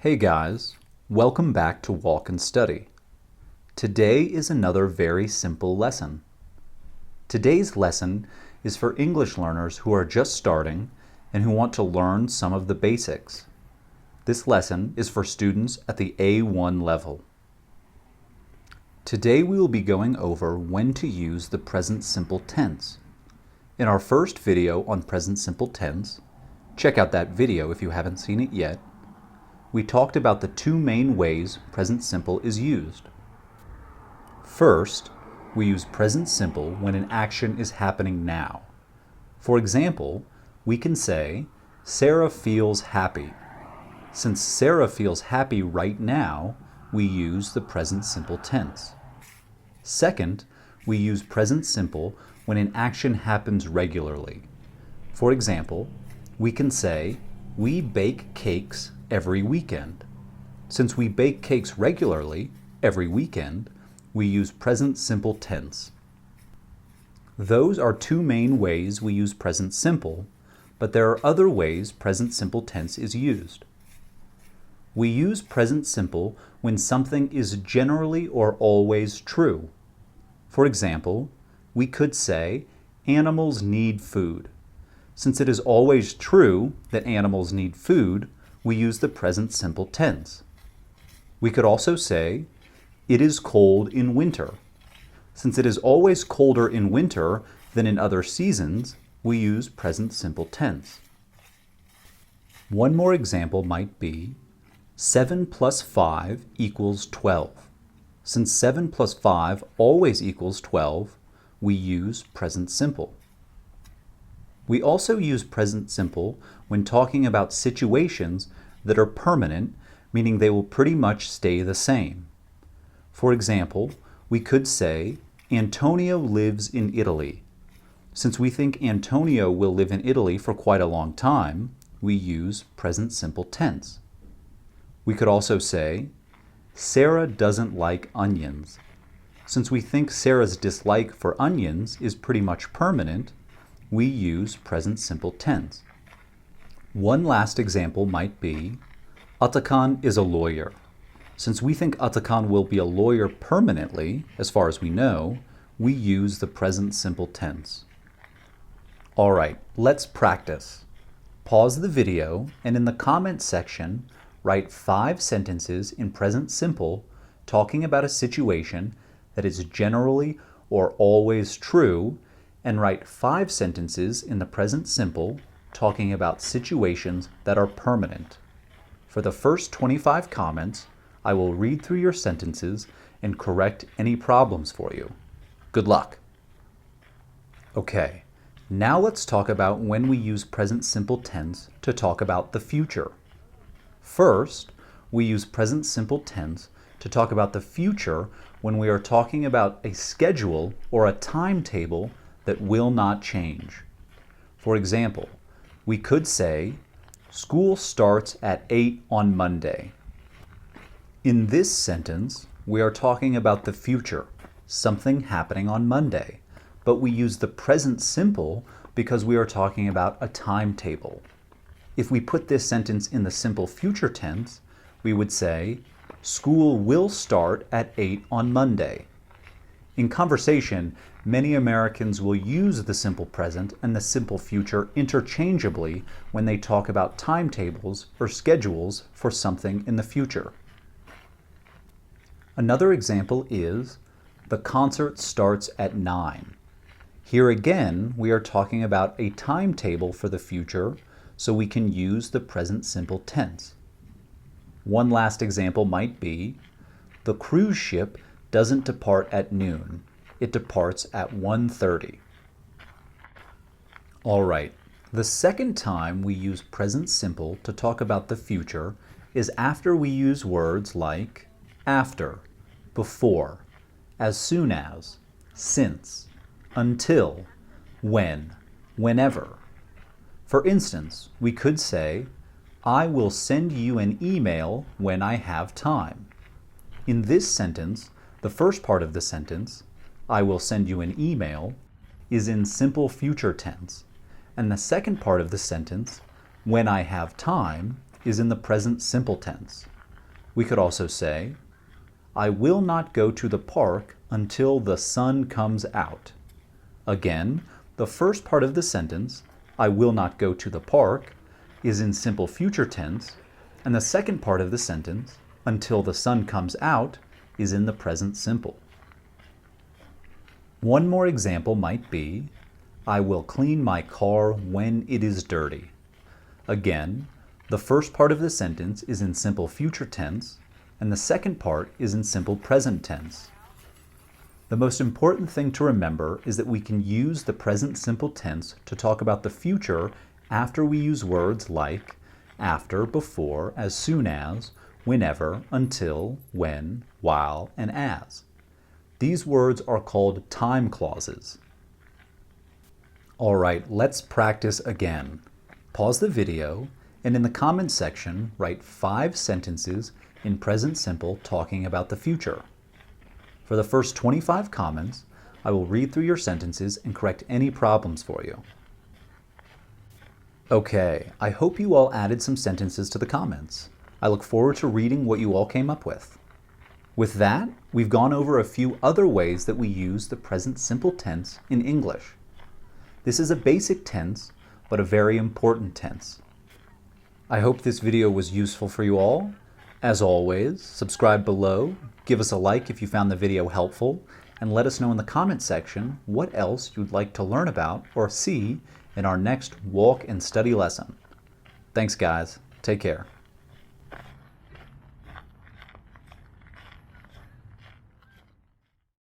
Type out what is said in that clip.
Hey guys, welcome back to Walk and Study. Today is another very simple lesson. Today's lesson is for English learners who are just starting and who want to learn some of the basics. This lesson is for students at the A1 level. Today we will be going over when to use the present simple tense. In our first video on present simple tense, check out that video if you haven't seen it yet, we talked about the two main ways present simple is used. First, we use present simple when an action is happening now. For example, we can say, Sarah feels happy. Since Sarah feels happy right now, we use the present simple tense. Second, we use present simple when an action happens regularly. For example, we can say, we bake cakes every weekend. Since we bake cakes regularly, every weekend, we use present simple tense. Those are two main ways we use present simple, but there are other ways present simple tense is used. We use present simple when something is generally or always true. For example, we could say, animals need food. Since it is always true that animals need food, we use the present simple tense. We could also say, it is cold in winter. Since it is always colder in winter than in other seasons, we use present simple tense. One more example might be, 7 plus 5 equals 12. Since 7 plus 5 always equals 12, we use present simple. We also use present simple when talking about situations that are permanent, meaning they will pretty much stay the same. For example, we could say, Antonio lives in Italy. Since we think Antonio will live in Italy for quite a long time, we use present simple tense. We could also say, Sarah doesn't like onions. Since we think Sarah's dislike for onions is pretty much permanent, we use present simple tense. One last example might be, Atakan is a lawyer. Since we think Atakan will be a lawyer permanently, as far as we know, we use the present simple tense. All right, let's practice. Pause the video and in the comment section, write 5 sentences in present simple talking about a situation that is generally or always true, and write 5 sentences in the present simple talking about situations that are permanent. For the first 25 comments, I will read through your sentences and correct any problems for you. Good luck! Okay, now let's talk about when we use present simple tense to talk about the future. First, we use present simple tense to talk about the future when we are talking about a schedule or a timetable that will not change. For example, we could say, school starts at 8 on Monday. In this sentence, we are talking about the future, something happening on Monday, but we use the present simple because we are talking about a timetable. If we put this sentence in the simple future tense, we would say, school will start at 8 on Monday. In conversation, many Americans will use the simple present and the simple future interchangeably when they talk about timetables or schedules for something in the future. Another example is, the concert starts at 9. Here again, we are talking about a timetable for the future, so we can use the present simple tense. One last example might be, the cruise ship doesn't depart at noon. It departs at 1:30. All right, the second time we use present simple to talk about the future is after we use words like after, before, as soon as, since, until, when, whenever. For instance, we could say, I will send you an email when I have time. In this sentence, the first part of the sentence, I will send you an email, is in simple future tense, and the second part of the sentence, when I have time, is in the present simple tense. We could also say, I will not go to the park until the sun comes out. Again, the first part of the sentence, I will not go to the park, is in simple future tense, and the second part of the sentence, until the sun comes out, is in the present simple. One more example might be, I will clean my car when it is dirty. Again, the first part of the sentence is in simple future tense, and the second part is in simple present tense. The most important thing to remember is that we can use the present simple tense to talk about the future after we use words like after, before, as soon as, whenever, until, when, while, and as. These words are called time clauses. All right, let's practice again. Pause the video and in the comments section write 5 sentences in present simple talking about the future. For the first 25 comments, I will read through your sentences and correct any problems for you. Okay, I hope you all added some sentences to the comments. I look forward to reading what you all came up with. With that, we've gone over a few other ways that we use the present simple tense in English. This is a basic tense, but a very important tense. I hope this video was useful for you all. As always, subscribe below, give us a like if you found the video helpful, and let us know in the comment section what else you'd like to learn about or see in our next walk and study lesson. Thanks guys, take care.